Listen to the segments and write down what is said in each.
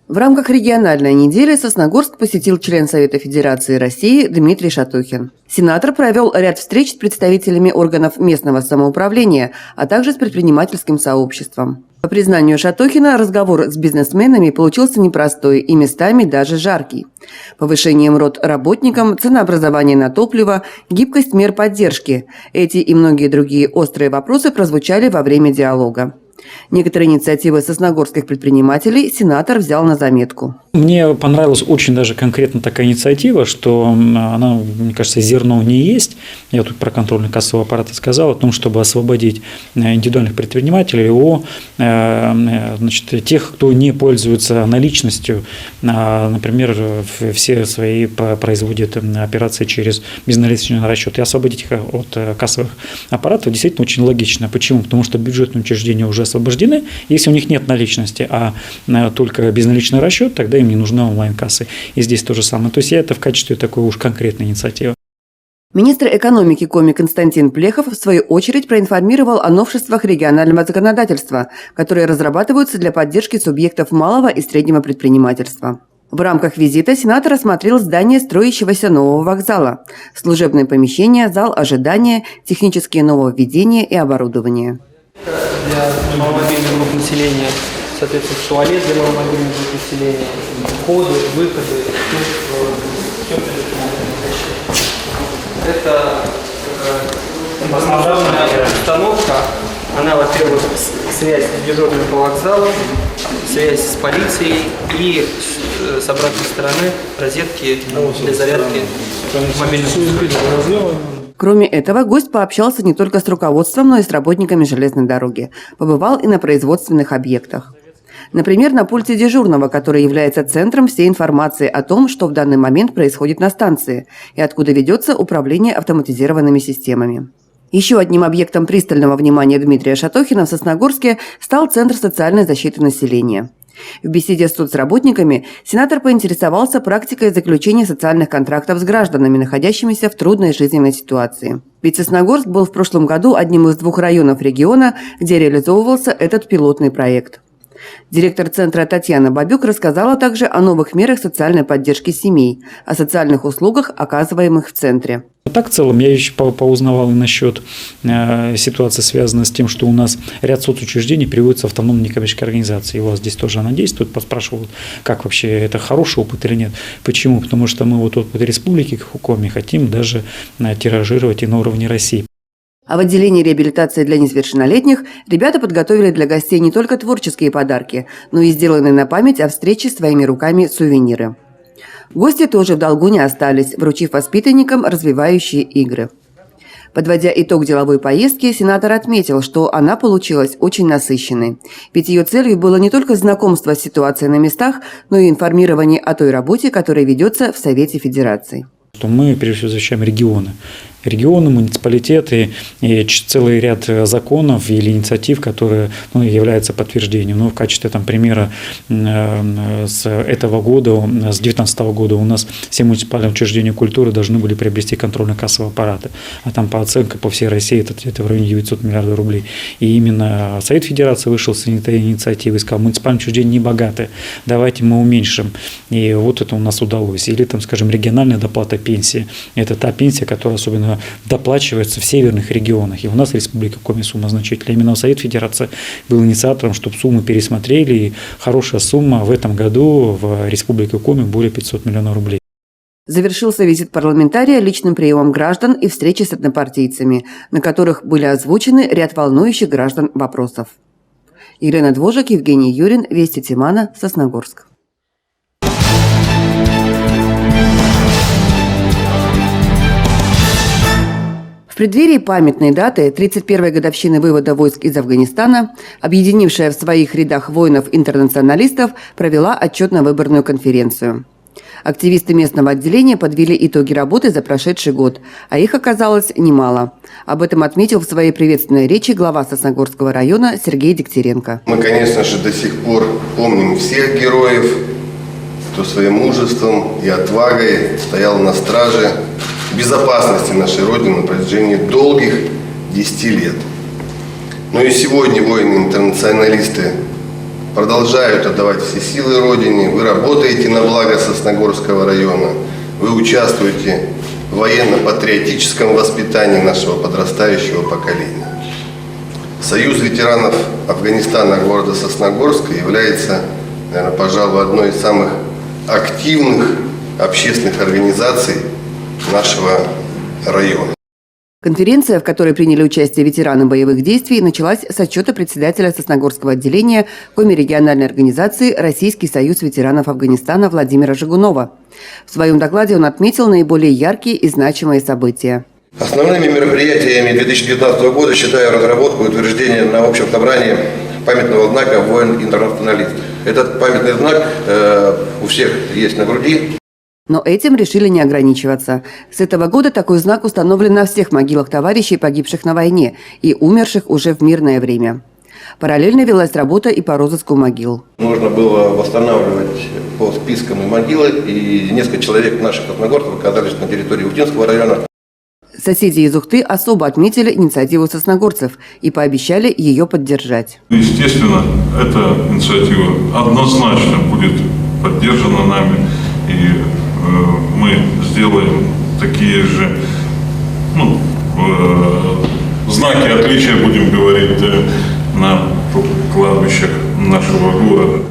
В рамках региональной недели Сосногорск посетил член Совета Федерации России Дмитрий Шатохин. Сенатор провел ряд встреч с представителями органов местного самоуправления, а также с предпринимательским сообществом. По признанию Шатохина, разговор с бизнесменами получился непростой и местами даже жаркий. Повышение МРОТ работникам, ценообразование на топливо, гибкость мер поддержки – эти и многие другие острые вопросы прозвучали во время диалога. Некоторые инициативы сосногорских предпринимателей сенатор взял на заметку. Мне понравилась очень даже конкретно такая инициатива, что она, мне кажется, зерно в ней есть. Я тут про контрольно-кассовый аппарат сказал, о том, чтобы освободить индивидуальных предпринимателей от тех, кто не пользуется наличностью, например, все свои производят операции через безналичный расчет, и освободить их от кассовых аппаратов действительно очень логично. Почему? Потому что бюджетные учреждения уже освобождены. Если у них нет наличности, а только безналичный расчет, тогда им не нужны онлайн-кассы. И здесь то же самое. То есть я это в качестве такой уж конкретной инициативы. Министр экономики Коми Константин Плехов в свою очередь проинформировал о новшествах регионального законодательства, которые разрабатываются для поддержки субъектов малого и среднего предпринимательства. В рамках визита сенатор осмотрел здание строящегося нового вокзала, служебные помещения, зал ожидания, технические нововведения и оборудование. Для маломобильных групп населения, соответственно, туалет для маломобильных групп населения, входы, выходы. Это основная установка. Она, во-первых, связь с дежурным по вокзалу, связь с полицией и с обратной стороны розетки для зарядки мобильных телефонов. Кроме этого, гость пообщался не только с руководством, но и с работниками железной дороги. Побывал и на производственных объектах. Например, на пульте дежурного, который является центром всей информации о том, что в данный момент происходит на станции и откуда ведется управление автоматизированными системами. Еще одним объектом пристального внимания Дмитрия Шатохина в Сосногорске стал Центр социальной защиты населения. В беседе с соцработниками сенатор поинтересовался практикой заключения социальных контрактов с гражданами, находящимися в трудной жизненной ситуации. Ведь Сосногорск был в прошлом году одним из 2 районов региона, где реализовывался этот пилотный проект. Директор центра Татьяна Бабюк рассказала также о новых мерах социальной поддержки семей, о социальных услугах, оказываемых в центре. Так, в целом, я еще поузнавал и насчет ситуации, связанной с тем, что у нас ряд соцучреждений приводится в автономные некоммерческие организации. И у вас здесь тоже она действует. Поспрашивают, как вообще это хороший опыт или нет. Почему? Потому что мы вот опыт республики Коми хотим даже тиражировать и на уровне России. А в отделении реабилитации для несовершеннолетних ребята подготовили для гостей не только творческие подарки, но и сделанные на память о встрече своими руками сувениры. Гости тоже в долгу не остались, вручив воспитанникам развивающие игры. Подводя итог деловой поездки, сенатор отметил, что она получилась очень насыщенной. Ведь ее целью было не только знакомство с ситуацией на местах, но и информирование о той работе, которая ведется в Совете Федерации. Мы, прежде всего, защищаем регионы, муниципалитеты и целый ряд законов или инициатив, которые являются подтверждением. Но в качестве примера с этого года, с 2019 года у нас все муниципальные учреждения культуры должны были приобрести контрольно-кассовые аппараты. А там по оценкам по всей России это в районе 900 миллиардов рублей. И именно Совет Федерации вышел с этой инициативой и сказал, муниципальные учреждения не богаты, давайте мы уменьшим. И вот это у нас удалось. Или, скажем, региональная доплата пенсии. Это та пенсия, которая особенно доплачивается в северных регионах. И у нас Республика Коми сумма значительная. Именно Совет Федерации был инициатором, чтобы суммы пересмотрели. И хорошая сумма в этом году в Республике Коми более 500 миллионов рублей. Завершился визит парламентария личным приемом граждан и встречей с однопартийцами, на которых были озвучены ряд волнующих граждан вопросов. Елена Двожик, Евгений Юрин, Вести Тимана, Сосногорск. В преддверии памятной даты 31-й годовщины вывода войск из Афганистана, объединившая в своих рядах воинов-интернационалистов, провела отчетно-выборную конференцию. Активисты местного отделения подвели итоги работы за прошедший год, а их оказалось немало. Об этом отметил в своей приветственной речи глава Сосногорского района Сергей Дегтяренко. Мы, конечно же, до сих пор помним всех героев, кто своим мужеством и отвагой стоял на страже безопасности нашей Родины на протяжении долгих 10 лет. Но и сегодня воины-интернационалисты продолжают отдавать все силы Родине. Вы работаете на благо Сосногорского района. Вы участвуете в военно-патриотическом воспитании нашего подрастающего поколения. Союз ветеранов Афганистана города Сосногорска является, наверное, пожалуй, одной из самых активных общественных организаций нашего района. Конференция, в которой приняли участие ветераны боевых действий, началась с отчета председателя Сосногорского отделения Коми-региональной организации «Российский союз ветеранов Афганистана» Владимира Жигунова. В своем докладе он отметил наиболее яркие и значимые события. Основными мероприятиями 2019 года считаю разработку и утверждение на общем собрании памятного знака «Воин-интернационалист». Этот памятный знак у всех есть на груди. Но этим решили не ограничиваться. С этого года такой знак установлен на всех могилах товарищей, погибших на войне и умерших уже в мирное время. Параллельно велась работа и по розыску могил. Нужно было восстанавливать по спискам и могилы, и несколько человек наших сосногорцев оказались на территории Ухтинского района. Соседи из Ухты особо отметили инициативу сосногорцев и пообещали ее поддержать. Естественно, эта инициатива однозначно будет поддержана нами, и мы сделаем такие же знаки отличия, будем говорить, на кладбищах нашего города.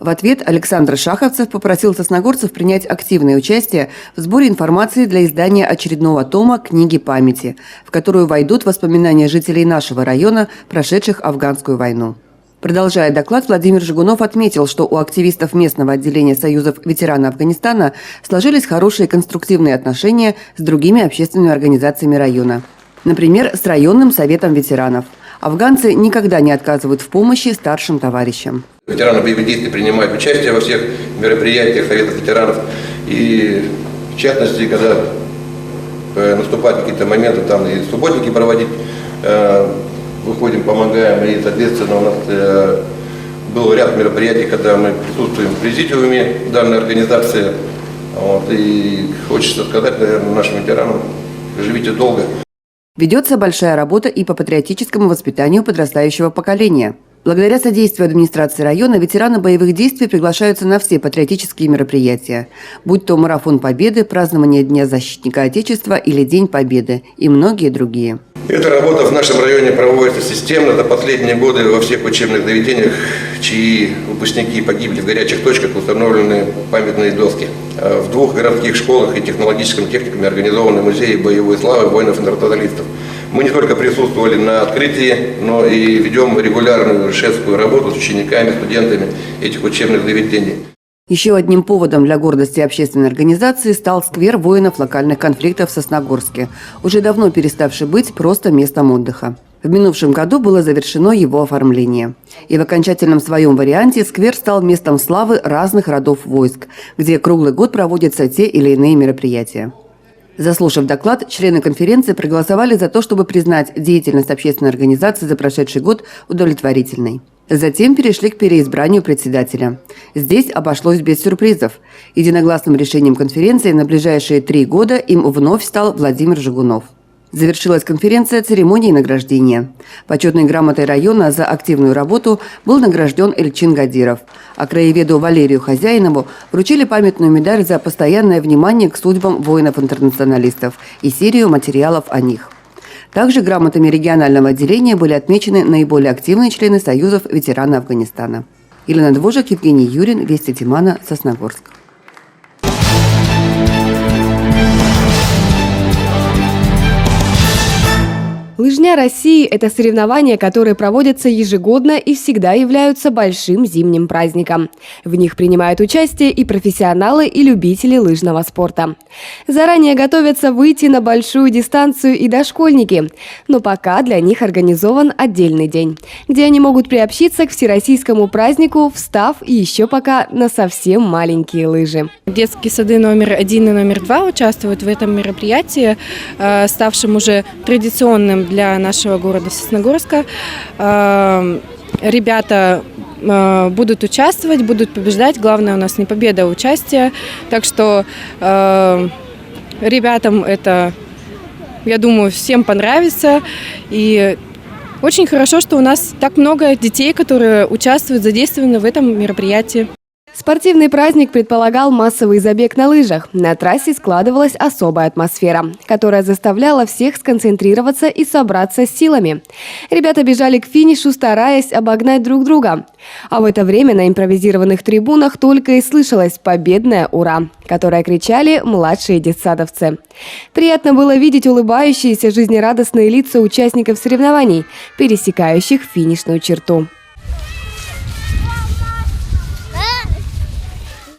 В ответ Александр Шаховцев попросил сосногорцев принять активное участие в сборе информации для издания очередного тома «Книги памяти», в которую войдут воспоминания жителей нашего района, прошедших афганскую войну. Продолжая доклад, Владимир Жигунов отметил, что у активистов местного отделения союзов ветеранов Афганистана сложились хорошие конструктивные отношения с другими общественными организациями района. Например, с районным советом ветеранов. Афганцы никогда не отказывают в помощи старшим товарищам. Ветераны боевых действий принимают участие во всех мероприятиях советов ветеранов. И в частности, когда наступают какие-то моменты, там и субботники проводить, выходим, помогаем. И, соответственно, у нас был ряд мероприятий, когда мы присутствуем в президиуме данной организации. И хочется сказать, наверное, нашим ветеранам: живите долго. Ведется большая работа и по патриотическому воспитанию подрастающего поколения. Благодаря содействию администрации района ветераны боевых действий приглашаются на все патриотические мероприятия, будь то марафон Победы, празднование Дня защитника Отечества или День Победы и многие другие. Эта работа в нашем районе проводится системно. За последние годы во всех учебных заведениях, чьи выпускники погибли в горячих точках, установлены памятные доски. В 2 городских школах и технологическом техникуме организованы музеи боевой славы воинов-интернационалистов. Мы не только присутствовали на открытии, но и ведем регулярную шефскую работу с учениками, студентами этих учебных заведений. Еще одним поводом для гордости общественной организации стал сквер воинов локальных конфликтов в Сосногорске, уже давно переставший быть просто местом отдыха. В минувшем году было завершено его оформление. И в окончательном своем варианте сквер стал местом славы разных родов войск, где круглый год проводятся те или иные мероприятия. Заслушав доклад, члены конференции проголосовали за то, чтобы признать деятельность общественной организации за прошедший год удовлетворительной. Затем перешли к переизбранию председателя. Здесь обошлось без сюрпризов. Единогласным решением конференции на ближайшие 3 года им вновь стал Владимир Жигунов. Завершилась конференция церемонией награждения. Почетной грамотой района за активную работу был награжден Эльчин Гадиров, а краеведу Валерию Хозяинову вручили памятную медаль за постоянное внимание к судьбам воинов-интернационалистов и серию материалов о них. Также грамотами регионального отделения были отмечены наиболее активные члены союзов ветеранов Афганистана. Елена Двожик, Евгений Юрин, Вести Тимана, Сосногорск. Лыжня России – это соревнования, которые проводятся ежегодно и всегда являются большим зимним праздником. В них принимают участие и профессионалы, и любители лыжного спорта. Заранее готовятся выйти на большую дистанцию и дошкольники, но пока для них организован отдельный день, где они могут приобщиться к всероссийскому празднику, встав еще пока на совсем маленькие лыжи. Детские сады номер 1 и номер 2 участвуют в этом мероприятии, ставшем уже традиционным для нашего города Сосногорска. Ребята будут участвовать, будут побеждать. Главное у нас не победа, а участие. Так что ребятам это, я думаю, всем понравится. И Очень хорошо, что у нас так много детей, которые участвуют, задействованы в этом мероприятии. Спортивный праздник предполагал массовый забег на лыжах. На трассе складывалась особая атмосфера, которая заставляла всех сконцентрироваться и собраться с силами. Ребята бежали к финишу, стараясь обогнать друг друга. А в это время на импровизированных трибунах только и слышалось победное «Ура!», которое кричали младшие детсадовцы. Приятно было видеть улыбающиеся жизнерадостные лица участников соревнований, пересекающих финишную черту.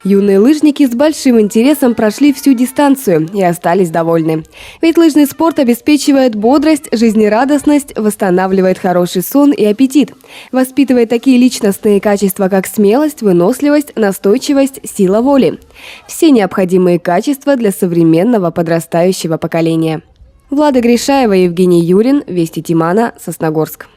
Юные лыжники с большим интересом прошли всю дистанцию и остались довольны. Ведь лыжный спорт обеспечивает бодрость, жизнерадостность, восстанавливает хороший сон и аппетит, воспитывает такие личностные качества, как смелость, выносливость, настойчивость, сила воли. Все необходимые качества для современного подрастающего поколения. Влада Гришаева, Евгений Юрин, Вести Тимана, Сосногорск.